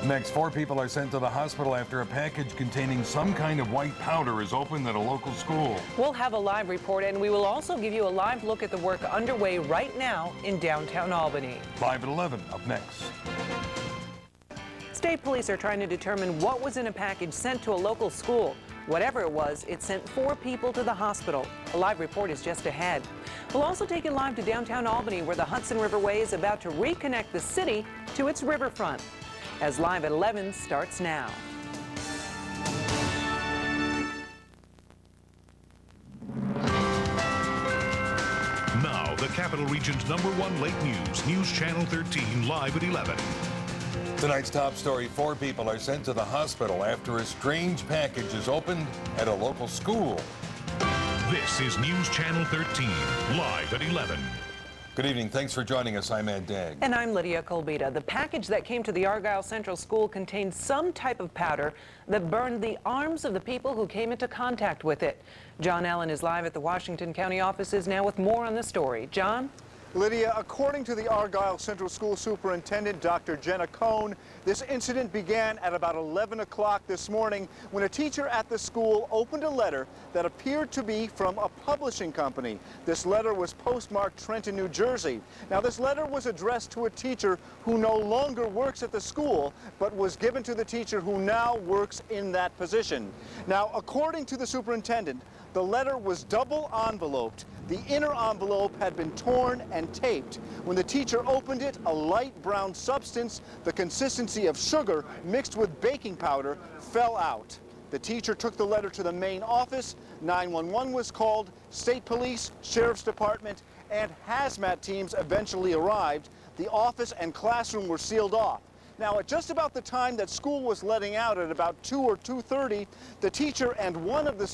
Up next, 4 people are sent to the hospital after a package containing some kind of white powder is opened at a local school. We'll have a live report, and we will also give you a live look at the work underway right now in downtown Albany. Live at 11, up next. State police are trying to determine what was in a package sent to a local school. Whatever it was, it sent 4 people to the hospital. A live report is just ahead. We'll also take it live to downtown Albany, where the Hudson River Way is about to reconnect the city to its riverfront. As Live at 11 starts now. Now, the Capital Region's #1 late news, News Channel 13, live at 11. Tonight's top story, 4 people are sent to the hospital after a strange package is opened at a local school. This is News Channel 13, live at 11. Good evening. Thanks for joining us. I'm Ed Dague. And I'm Lydia Kulbida. The package that came to the Argyle Central School contained some type of powder that burned the arms of the people who came into contact with it. John Allen is live at the Washington County offices now with more on the story. John? Lydia, according to the Argyle Central School Superintendent, Dr. Jenna Cohn, this incident began at about 11 o'clock this morning when a teacher at the school opened a letter that appeared to be from a publishing company. This letter was postmarked Trenton, New Jersey. Now, this letter was addressed to a teacher who no longer works at the school, but was given to the teacher who now works in that position. Now, according to the superintendent, the letter was double enveloped. The inner envelope had been torn and taped. When the teacher opened it, a light brown substance, the consistency of sugar mixed with baking powder, fell out. The teacher took the letter to the main office. 911 was called. State police, sheriff's department, and hazmat teams eventually arrived. The office and classroom were sealed off. Now, at just about the time that school was letting out at about 2 or 2:30, the teacher and one of 2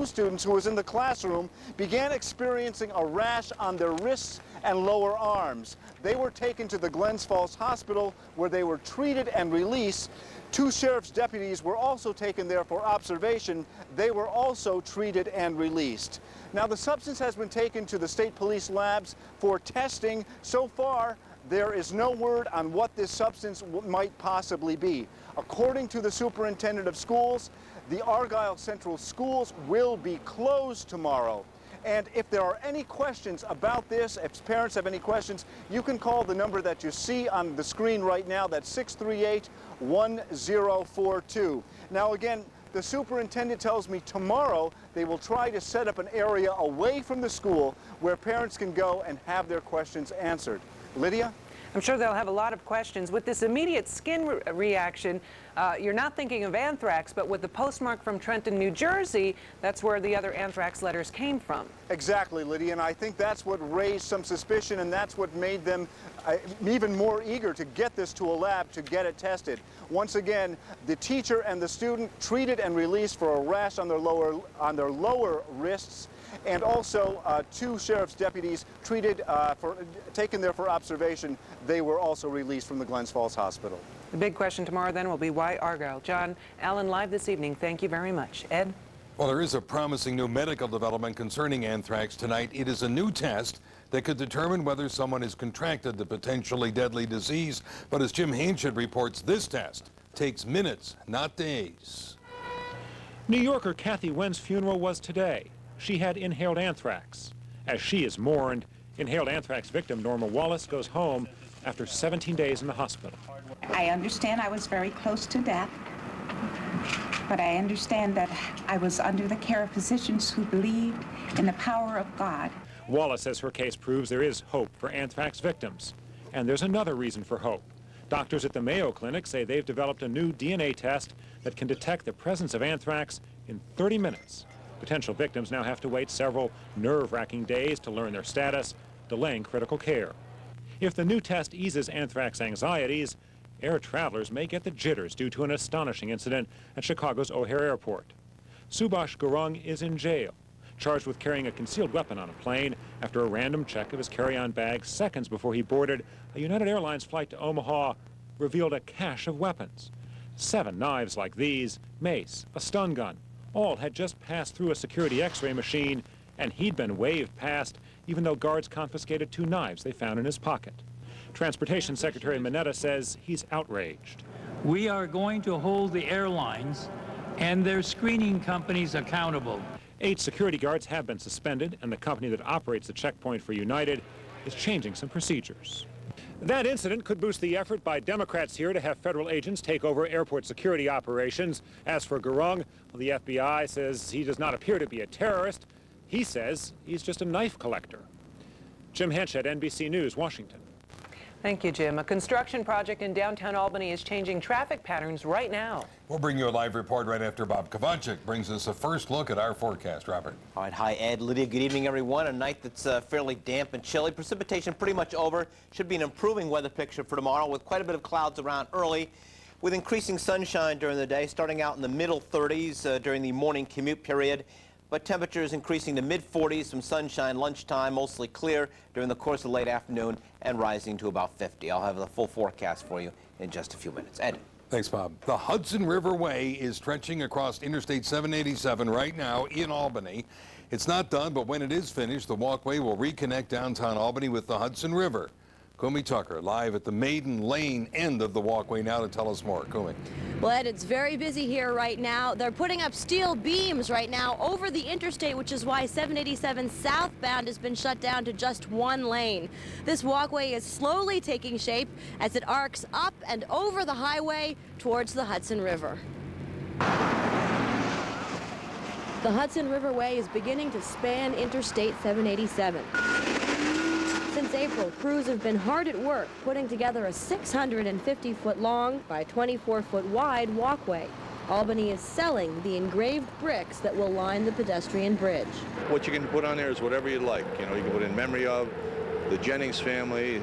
students who was in the classroom began experiencing a rash on their wrists and lower arms. They were taken to the Glens Falls Hospital where they were treated and released. 2 sheriff's deputies were also taken there for observation. They were also treated and released. Now, the substance has been taken to the state police labs for testing. So far, there is no word on what this substance might possibly be. According to the superintendent of schools, the Argyle Central Schools will be closed tomorrow. And if there are any questions about this, if parents have any questions, you can call the number that you see on the screen right now. That's 638-1042. Now, again, the superintendent tells me tomorrow they will try to set up an area away from the school where parents can go and have their questions answered. Lydia? I'm sure they'll have a lot of questions. With this immediate skin reaction, you're not thinking of anthrax, but with the postmark from Trenton, New Jersey, that's where the other anthrax letters came from. Exactly, Lydia, and I think that's what raised some suspicion, and that's what made them even more eager to get this to a lab to get it tested. Once again, the teacher and the student treated and released for a rash on their lower wrists, and also 2 sheriff's deputies taken there for observation. They were also released from the Glens Falls Hospital. The big question tomorrow then will be why Argyle. John Allen live this evening. Thank you very much. Ed? Well, there is a promising new medical development concerning anthrax tonight. It is a new test that could determine whether someone has contracted the potentially deadly disease. But as Jim Hanchett reports, this test takes minutes, not days. New Yorker Kathy Wen's funeral was today. She had inhaled anthrax. As she is mourned, inhaled anthrax victim Norma Wallace goes home after 17 days in the hospital. I understand I was very close to death, but I understand that I was under the care of physicians who believed in the power of God. Wallace says her case proves there is hope for anthrax victims. And there's another reason for hope. Doctors at the Mayo Clinic say they've developed a new DNA test that can detect the presence of anthrax in 30 minutes. Potential victims now have to wait several nerve-wracking days to learn their status, delaying critical care. If the new test eases anthrax anxieties, air travelers may get the jitters due to an astonishing incident at Chicago's O'Hare Airport. Subhash Gurung is in jail, charged with carrying a concealed weapon on a plane after a random check of his carry-on bag seconds before he boarded a United Airlines flight to Omaha revealed a cache of weapons. 7 knives like these, mace, a stun gun, all had just passed through a security x-ray machine, and he'd been waved past even though guards confiscated 2 knives they found in his pocket. Transportation Secretary Mineta says he's outraged. We are going to hold the airlines and their screening companies accountable. 8 security guards have been suspended, and the company that operates the checkpoint for United is changing some procedures. That incident could boost the effort by Democrats here to have federal agents take over airport security operations. As for Gurung, well, the FBI says he does not appear to be a terrorist. He says he's just a knife collector. Jim Hanchett, NBC News, Washington. Thank you, Jim. A construction project in downtown Albany is changing traffic patterns right now. We'll bring you a live report right after Bob Kovachick brings us a first look at our forecast. Robert. All right, hi Ed, Lydia, good evening everyone. A night that's fairly damp and chilly. Precipitation pretty much over. Should be an improving weather picture for tomorrow with quite a bit of clouds around early, with increasing sunshine during the day, starting out in the middle 30s during the morning commute period. But temperatures increasing to mid-40s, some sunshine lunchtime, mostly clear during the course of late afternoon, and rising to about 50. I'll have the full forecast for you in just a few minutes. Ed. Thanks, Bob. The Hudson River Way is stretching across Interstate 787 right now in Albany. It's not done, but when it is finished, the walkway will reconnect downtown Albany with the Hudson River. Kumi Tucker, live at the Maiden Lane end of the walkway now to tell us more. Kumi. Well, Ed, it's very busy here right now. They're putting up steel beams right now over the interstate, which is why 787 southbound has been shut down to just one lane. This walkway is slowly taking shape as it arcs up and over the highway towards the Hudson River. The Hudson River Way is beginning to span Interstate 787. Since April, crews have been hard at work putting together a 650-foot long by 24-foot wide walkway. Albany is selling the engraved bricks that will line the pedestrian bridge. What you can put on there is whatever you like. You know, you can put in memory of the Jennings family,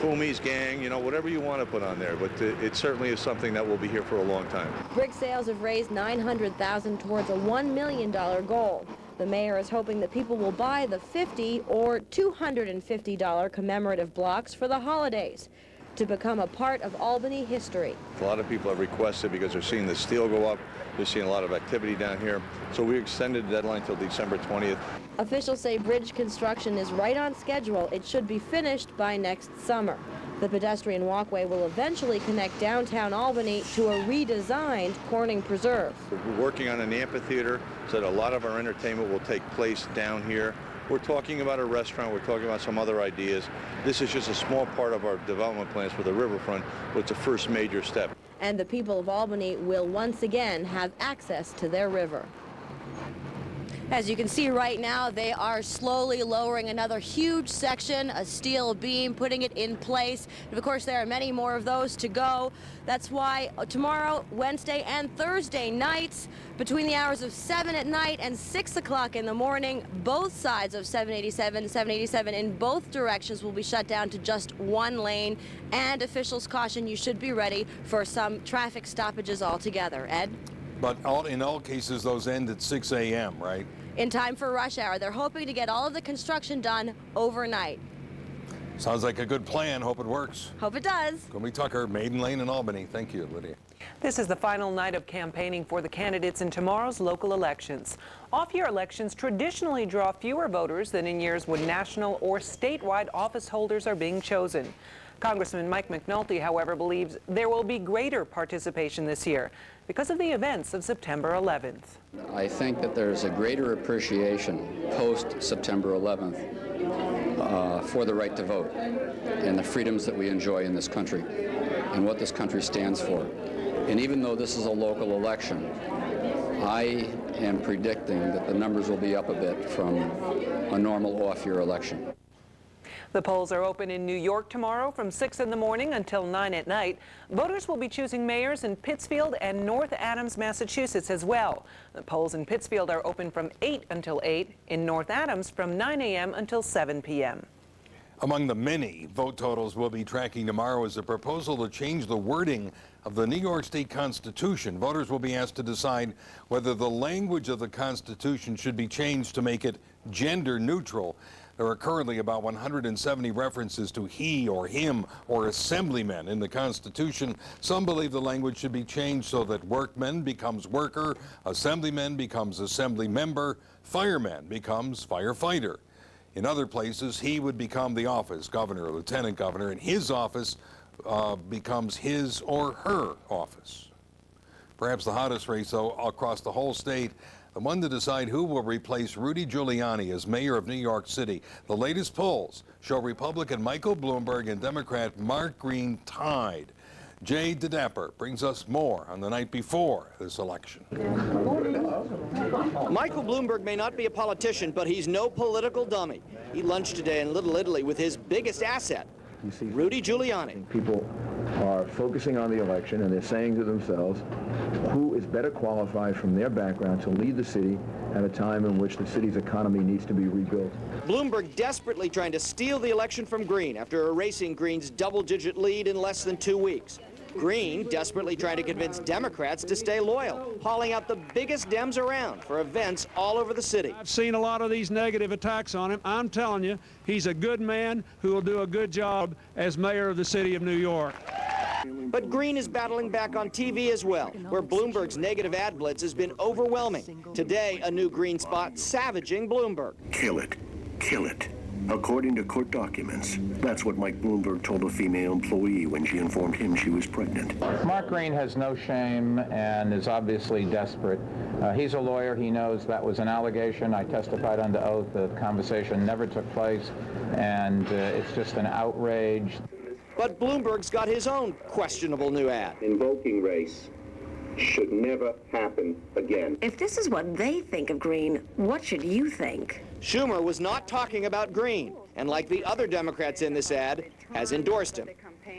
Kumi's gang, you know, whatever you want to put on there. But it certainly is something that will be here for a long time. Brick sales have raised $900,000 towards a $1 million goal. The mayor is hoping that people will buy the $50 or $250 commemorative blocks for the holidays to become a part of Albany history. A lot of people have requested because they're seeing the steel go up. They're seeing a lot of activity down here. So we extended the deadline till December 20th. Officials say bridge construction is right on schedule. It should be finished by next summer. The pedestrian walkway will eventually connect downtown Albany to a redesigned Corning Preserve. We're working on an amphitheater so that a lot of our entertainment will take place down here. We're talking about a restaurant. We're talking about some other ideas. This is just a small part of our development plans for the riverfront, but it's a first major step. And the people of Albany will once again have access to their river. As you can see right now, they are slowly lowering another huge section, a steel beam, putting it in place. And of course, there are many more of those to go. That's why tomorrow, Wednesday, and Thursday nights, between the hours of 7 at night and 6 o'clock in the morning, both sides of 787 in both directions will be shut down to just one lane. And officials caution you should be ready for some traffic stoppages altogether. Ed? But in all cases, those end at 6 a.m., right? In time for rush hour. They're hoping to get all of the construction done overnight. Sounds like a good plan. Hope it works. Hope it does. Kumi Tucker, Maiden Lane in Albany. Thank you, Lydia. This is the final night of campaigning for the candidates in tomorrow's local elections. Off-year elections traditionally draw fewer voters than in years when national or statewide office holders are being chosen. Congressman Mike McNulty, however, believes there will be greater participation this year because of the events of September 11th. I think that there's a greater appreciation post-September 11th for the right to vote and the freedoms that we enjoy in this country and what this country stands for. And even though this is a local election, I am predicting that the numbers will be up a bit from a normal off-year election. The polls are open in New York tomorrow from 6 in the morning until 9 at night. Voters will be choosing mayors in Pittsfield and North Adams, Massachusetts as well. The polls in Pittsfield are open from 8 until 8, in North Adams from 9 a.m. until 7 p.m. Among the many vote totals we'll be tracking tomorrow is a proposal to change the wording of the New York State Constitution. Voters will be asked to decide whether the language of the Constitution should be changed to make it gender neutral. There are currently about 170 references to he or him or assemblymen in the Constitution. Some believe the language should be changed so that workman becomes worker, assemblyman becomes assembly member, fireman becomes firefighter. In other places, he would become the office, governor or lieutenant governor, and his office becomes his or her office. Perhaps the hottest race, though, across the whole state, the one to decide who will replace Rudy Giuliani as mayor of New York City. The latest polls show Republican Michael Bloomberg and Democrat Mark Green tied. Jay DeDapper brings us more on the night before this election. Michael Bloomberg may not be a politician, but he's no political dummy. He lunched today in Little Italy with his biggest asset, Rudy Giuliani. People are focusing on the election, and they're saying to themselves, who is better qualified from their background to lead the city at a time in which the city's economy needs to be rebuilt. Bloomberg desperately trying to steal the election from Green after erasing Green's double-digit lead in less than 2 weeks. Green desperately trying to convince Democrats to stay loyal, hauling out the biggest Dems around for events all over the city. I've seen a lot of these negative attacks on him. I'm telling you, he's a good man who will do a good job as mayor of the city of New York. But Green is battling back on TV as well, where Bloomberg's negative ad blitz has been overwhelming. Today, a new Green spot savaging Bloomberg. Kill it. Kill it. According to court documents, that's what Mike Bloomberg told a female employee when she informed him she was pregnant. Mark Green has no shame and is obviously desperate. He's a lawyer. He knows that was an allegation. I testified under oath. The conversation never took place, and it's just an outrage. But Bloomberg's got his own questionable new ad. Invoking race should never happen again. If this is what they think of Green, what should you think? Schumer was not talking about Green, and like the other Democrats in this ad, has endorsed him.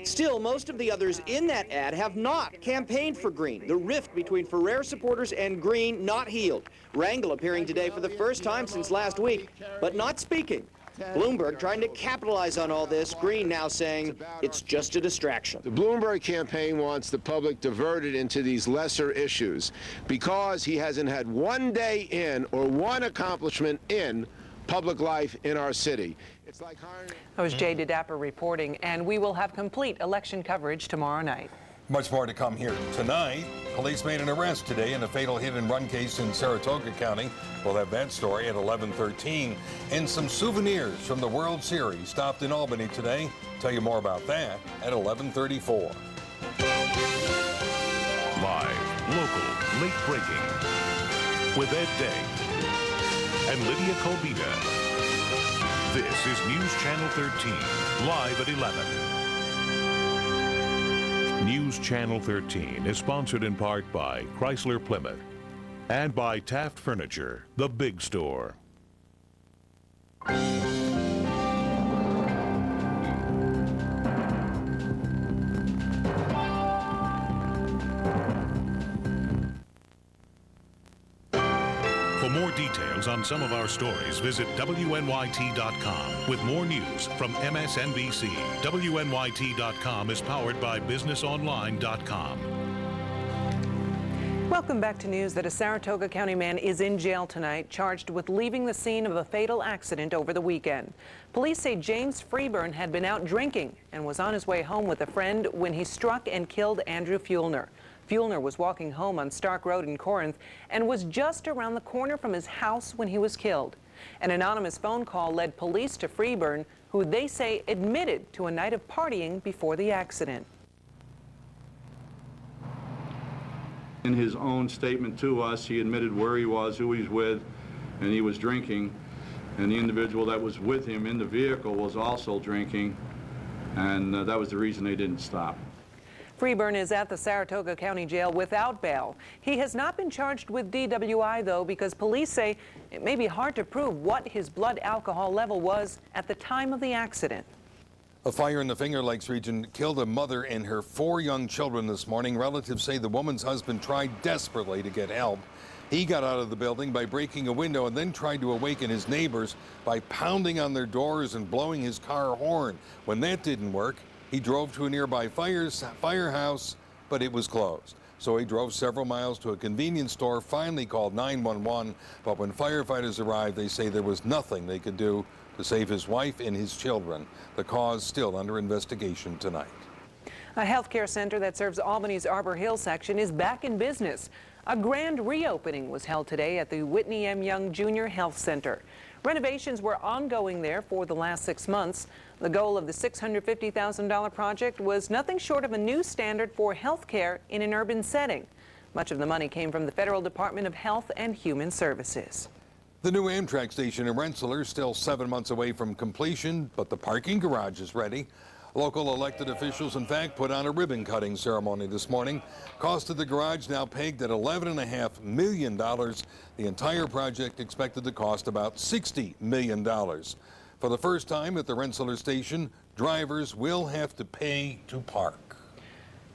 Still, most of the others in that ad have not campaigned for Green. The rift between Ferrer supporters and Green not healed. Rangel appearing today for the first time since last week, but not speaking. Bloomberg trying to capitalize on all this, Green now saying it's just a distraction. The Bloomberg campaign wants the public diverted into these lesser issues because he hasn't had one day in or one accomplishment in public life in our city. It's like hiring... That was Jay DeDapper reporting, and we will have complete election coverage tomorrow night. Much more to come here. Tonight, police made an arrest today in a fatal hit-and-run case in Saratoga County. We'll have that story at 11:13. And some souvenirs from the World Series stopped in Albany today. Tell you more about that at 11:34. Live, local, late breaking. With Ed Dague and Lydia Kulbida. This is News Channel 13, live at 11. News Channel 13 is sponsored in part by Chrysler Plymouth and by Taft Furniture, the big store. For more details on some of our stories, visit WNYT.com. With more news from MSNBC, WNYT.com is powered by BusinessOnline.com. Welcome back to news that a Saratoga County man is in jail tonight, charged with leaving the scene of a fatal accident over the weekend. Police say James Freeburn had been out drinking and was on his way home with a friend when he struck and killed Andrew Fuellner. Fuellner was walking home on Stark Road in Corinth and was just around the corner from his house when he was killed. An anonymous phone call led police to Freeburn, who they say admitted to a night of partying before the accident. In his own statement to us, he admitted where he was, who he's with, and he was drinking. And the individual that was with him in the vehicle was also drinking, and that was the reason they didn't stop. Freeburn is at the Saratoga County Jail without bail. He has not been charged with DWI, though, because police say it may be hard to prove what his blood alcohol level was at the time of the accident. A fire in the Finger Lakes region killed a mother and her 4 young children this morning. Relatives say the woman's husband tried desperately to get help. He got out of the building by breaking a window and then tried to awaken his neighbors by pounding on their doors and blowing his car horn. When that didn't work, he drove to a nearby firehouse, but it was closed. So he drove several miles to a convenience store, finally called 911. But when firefighters arrived, they say there was nothing they could do to save his wife and his children. The cause still under investigation tonight. A healthcare center that serves Albany's Arbor Hill section is back in business. A grand reopening was held today at the Whitney M. Young Jr. Health Center. Renovations were ongoing there for the last 6 months. The goal of the $650,000 project was nothing short of a new standard for health care in an urban setting. Much of the money came from the Federal Department of Health and Human Services. The new Amtrak station in Rensselaer is still 7 months away from completion, but the parking garage is ready. Local elected officials, in fact, put on a ribbon-cutting ceremony this morning. Cost of the garage now pegged at $11.5 million. The entire project expected to cost about $60 million. For the first time at the Rensselaer station, drivers will have to pay to park.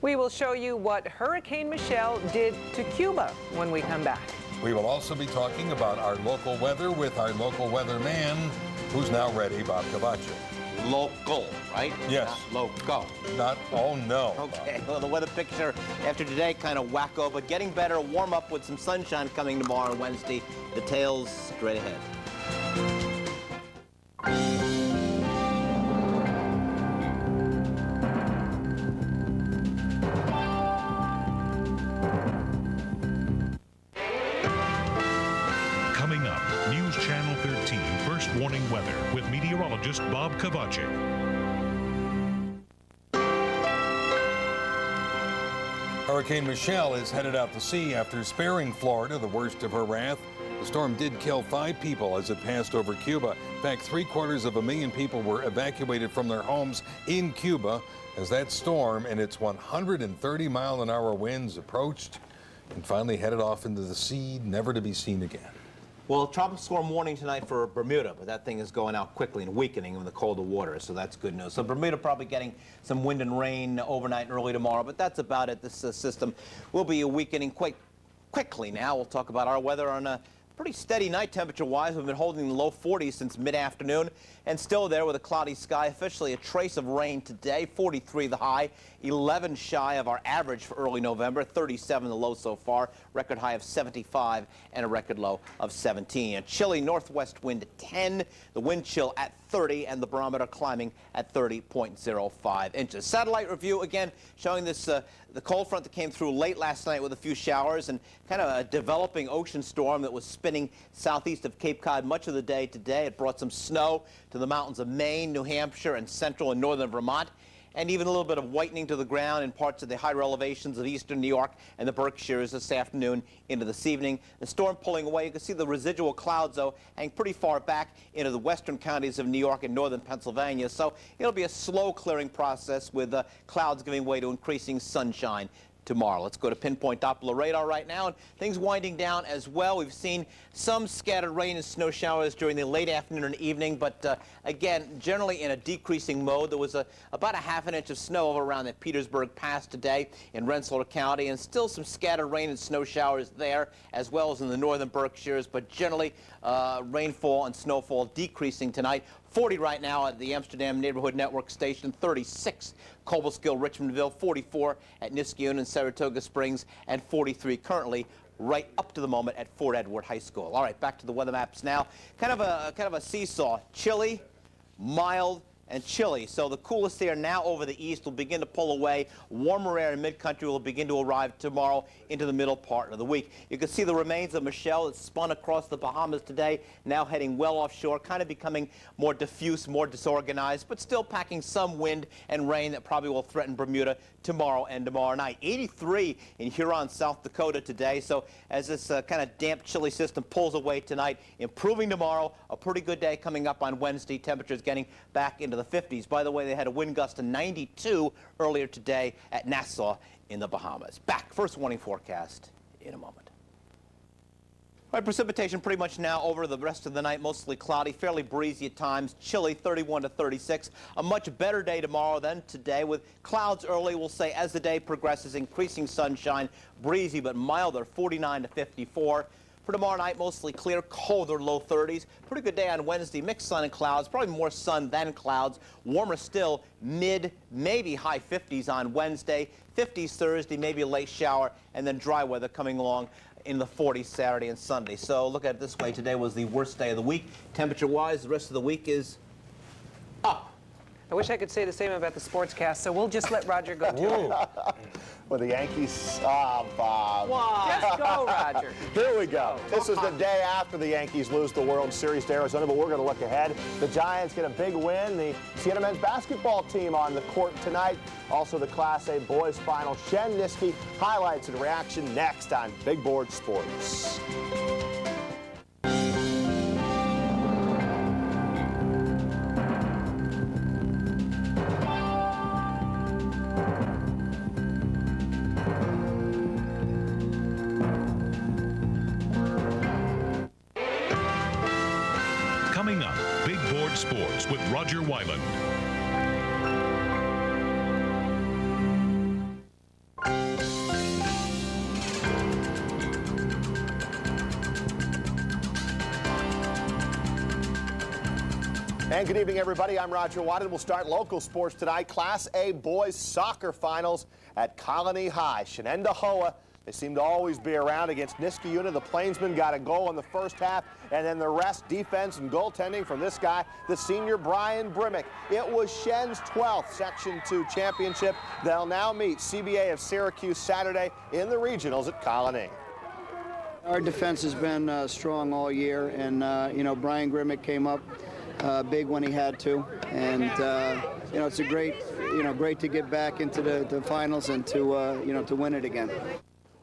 We will show you what Hurricane Michelle did to Cuba when we come back. We will also be talking about our local weather with our local weatherman, who's now ready, Bob Kovachick. Local, right? Yes. Not local. Not, oh no. Okay, well, the weather picture after today kind of wacko, but getting better, warm up with some sunshine coming tomorrow and Wednesday. Details straight ahead. Coming up, News Channel 13 First Warning Weather with meteorologist Bob Kovachick. Hurricane Michelle is headed out to sea after sparing Florida the worst of her wrath. The storm did kill 5 people as it passed over Cuba. In fact, 750,000 people were evacuated from their homes in Cuba as that storm and its 130-mile-an-hour winds approached and finally headed off into the sea, never to be seen again. Well, tropical storm warning tonight for Bermuda, but that thing is going out quickly and weakening in the colder water, so that's good news. So Bermuda probably getting some wind and rain overnight and early tomorrow, but that's about it. This system will be weakening quite quickly now. We'll talk about our weather on a pretty steady night temperature-wise. We've been holding the low 40s since mid-afternoon and still there with a cloudy sky. Officially a trace of rain today, 43 the high, 11 shy of our average for early November, 37 the low so far, record high of 75 and a record low of 17. A chilly northwest wind at 10, the wind chill at 30, and the barometer climbing at 30.05 inches. Satellite review again showing this the cold front that came through late last night with a few showers and kind of a developing ocean storm that was spinning southeast of Cape Cod much of the day today. It brought some snow to the mountains of Maine, New Hampshire, and central and northern Vermont, and even a little bit of whitening to the ground in parts of the higher elevations of eastern New York and the Berkshires this afternoon into this evening. The storm pulling away. You can see the residual clouds, though, hang pretty far back into the western counties of New York and northern Pennsylvania. So it'll be a slow clearing process with clouds giving way to increasing sunshine tomorrow. Let's go to pinpoint Doppler radar right now, and things winding down as well. We've seen some scattered rain and snow showers during the late afternoon and evening, but again, generally in a decreasing mode. There was about a half an inch of snow over around the Petersburg Pass today in Rensselaer County, and still some scattered rain and snow showers there, as well as in the northern Berkshires, but generally rainfall and snowfall decreasing tonight. 40 right now at the Amsterdam Neighborhood Network Station, 36 Cobleskill, Richmondville, 44 at Niskayuna and Saratoga Springs, and 43 currently right up to the moment at Fort Edward High School. All right, back to the weather maps now. Kind of a seesaw, chilly, mild, and chilly. So the coolest air now over the east will begin to pull away. Warmer air in mid-country will begin to arrive tomorrow into the middle part of the week. You can see the remains of Michelle that spun across the Bahamas today, now heading well offshore, kind of becoming more diffuse, more disorganized, but still packing some wind and rain that probably will threaten Bermuda tomorrow and tomorrow night. 83 in Huron, South Dakota today. So as this kind of damp, chilly system pulls away tonight, improving tomorrow, a pretty good day coming up on Wednesday. Temperatures getting back into the 50s. By the way, they had a wind gust of 92 earlier today at Nassau in the Bahamas. Back, first warning forecast in a moment. All right, precipitation pretty much now over the rest of the night, mostly cloudy, fairly breezy at times, chilly 31 to 36. A much better day tomorrow than today with clouds early, we'll say, as the day progresses, increasing sunshine, breezy but milder, 49 to 54. For tomorrow night, mostly clear, colder, low 30s. Pretty good day on Wednesday, mixed sun and clouds, probably more sun than clouds. Warmer still, mid, maybe high 50s on Wednesday. 50s Thursday, maybe a late shower, and then dry weather coming along in the 40s Saturday and Sunday. So look at it this way. Today was the worst day of the week. Temperature-wise, the rest of the week is up. I wish I could say the same about the sportscast, so we'll just let Rodger go too. Well, the Yankees, Bob. Just go, Rodger. Here we go. This is the day after the Yankees lose the World Series to Arizona, but we're going to look ahead. The Giants get a big win. The Siena men's basketball team on the court tonight. Also the Class A boys final. Shen Niski highlights and reaction next on Big Board Sports. Coming up, Big Board Sports with Rodger Wyland. And good evening, everybody. I'm Rodger Wyland. We'll start local sports tonight. Class A boys soccer finals at Colony High. Shenenda Hoa. They seem to always be around against Niskayuna. The Plainsmen got a goal in the first half, and then the rest, defense and goaltending from this guy, the senior Brian Brimmick. It was Shen's 12th Section 2 championship. They'll now meet CBA of Syracuse Saturday in the regionals at Colony. Our defense has been strong all year, and, you know, Brian Brimmick came up big when he had to, and, you know, it's a great, great to get back into the finals and to, to win it again.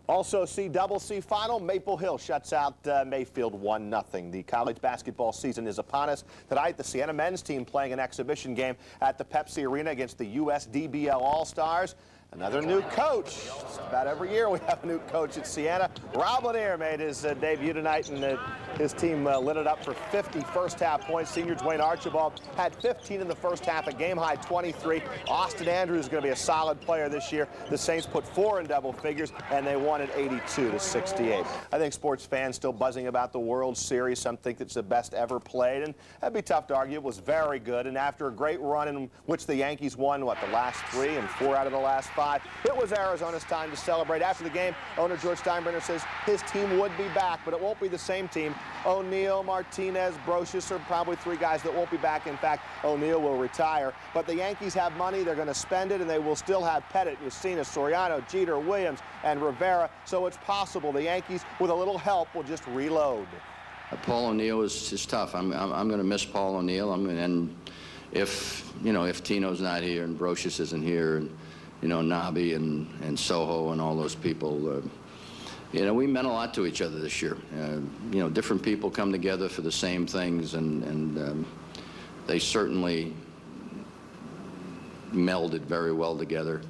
Also, CCC final, Maple Hill shuts out Mayfield 1-0. The college basketball season is upon us. Tonight, the Siena men's team playing an exhibition game at the Pepsi Arena against the USDBL All-Stars. Another new coach. Just about every year we have a new coach at Siena. Rob Lanier made his debut tonight, and his team lit it up for 50 first-half points. Senior Dwayne Archibald had 15 in the first half, a game-high 23. Austin Andrews is going to be a solid player this year. The Saints put 4 in double figures, and they won at 82-68. I think sports fans still buzzing about the World Series. Some think it's the best ever played, and that'd be tough to argue. It was very good, and after a great run in which the Yankees won, what, the last 3 and 4 out of the last 5, it was Arizona's time to celebrate. After the game, owner George Steinbrenner says his team would be back, but it won't be the same team. O'Neill, Martinez, Brocious are probably 3 guys that won't be back. In fact, O'Neill will retire. But the Yankees have money. They're going to spend it, and they will still have Pettit, Yacina, Soriano, Jeter, Williams, and Rivera. So it's possible the Yankees, with a little help, will just reload. Paul O'Neill is tough. I'm going to miss Paul O'Neill. And if Tino's not here and Brocious isn't here, and Nabi and Soho and all those people, we meant a lot to each other this year. Different people come together for the same things, and they certainly melded very well together.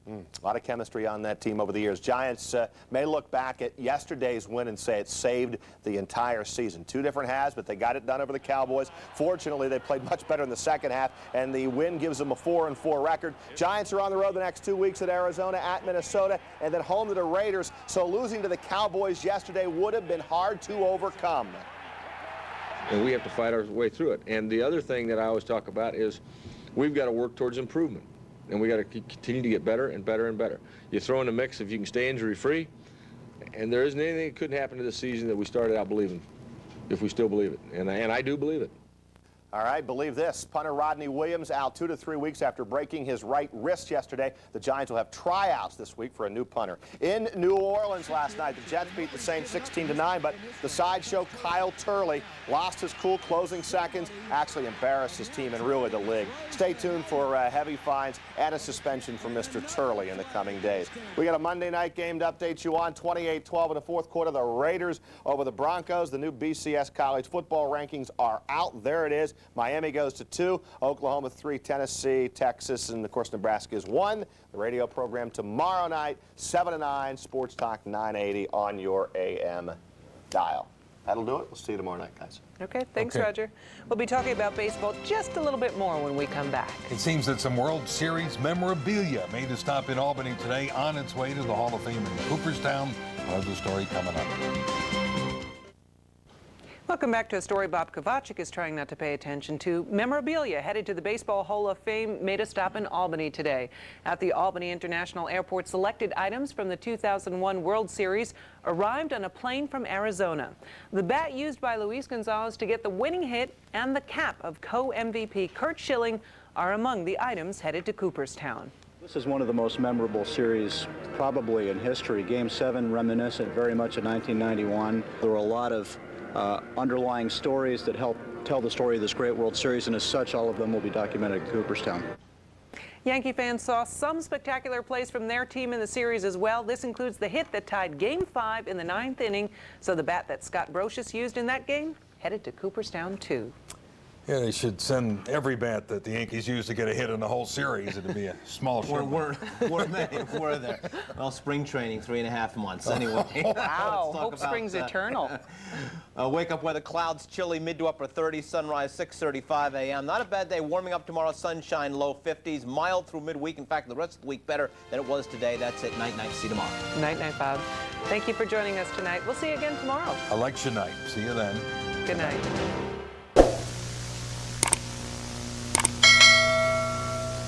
A lot of chemistry on that team over the years. Giants may look back at yesterday's win and say it saved the entire season. 2 different halves, but they got it done over the Cowboys. Fortunately, they played much better in the second half, and the win gives them a 4-4 record. Giants are on the road the next 2 weeks at Arizona, at Minnesota, and then home to the Raiders. So losing to the Cowboys yesterday would have been hard to overcome. And we have to fight our way through it. And the other thing that I always talk about is we've got to work towards improvement. And we got to continue to get better and better and better. You throw in the mix if you can stay injury-free, and there isn't anything that couldn't happen to this season that we started out believing, if we still believe it. And I do believe it. All right, believe this. Punter Rodney Williams out 2 to 3 weeks after breaking his right wrist yesterday. The Giants will have tryouts this week for a new punter. In New Orleans last night, the Jets beat the Saints 16-9, but the sideshow Kyle Turley lost his cool closing seconds, actually embarrassed his team and really the league. Stay tuned for heavy fines and a suspension for Mr. Turley in the coming days. We got a Monday night game to update you on. 28-12 in the fourth quarter. The Raiders over the Broncos. The new BCS college football rankings are out. There it is. Miami goes to 2, Oklahoma 3, Tennessee, Texas, and of course Nebraska is 1. The radio program tomorrow night, 7 to 9, Sports Talk 980 on your AM dial. That'll do it. We'll see you tomorrow night, guys. Okay, thanks, Rodger. We'll be talking about baseball just a little bit more when we come back. It seems that some World Series memorabilia made a stop in Albany today on its way to the Hall of Fame in Cooperstown. More of the story coming up. Welcome back to a story Bob Kovachick is trying not to pay attention to. Memorabilia headed to the Baseball Hall of Fame made a stop in Albany today. At the Albany International Airport, selected items from the 2001 World Series arrived on a plane from Arizona. The bat used by Luis Gonzalez to get the winning hit and the cap of co-MVP Curt Schilling are among the items headed to Cooperstown. This is one of the most memorable series probably in history. Game 7 reminiscent very much of 1991. There were a lot of underlying stories that help tell the story of this great World Series, and as such, all of them will be documented in Cooperstown. Yankee fans saw some spectacular plays from their team in the series as well. This includes the hit that tied Game 5 in the 9th inning. So the bat that Scott Brocious used in that game headed to Cooperstown too. Yeah, they should send every bat that the Yankees used to get a hit in the whole series. It'd be a small show. Were there? Well, spring training, 3.5 months anyway. Wow, hope spring's eternal. Wake-up weather, clouds chilly, mid to upper 30s, sunrise 6:35 a.m. Not a bad day, warming up tomorrow, sunshine, low 50s, mild through midweek. In fact, the rest of the week better than it was today. That's it. Night, night. See you tomorrow. Night, night, Bob. Thank you for joining us tonight. We'll see you again tomorrow. Election night. See you then. Good night.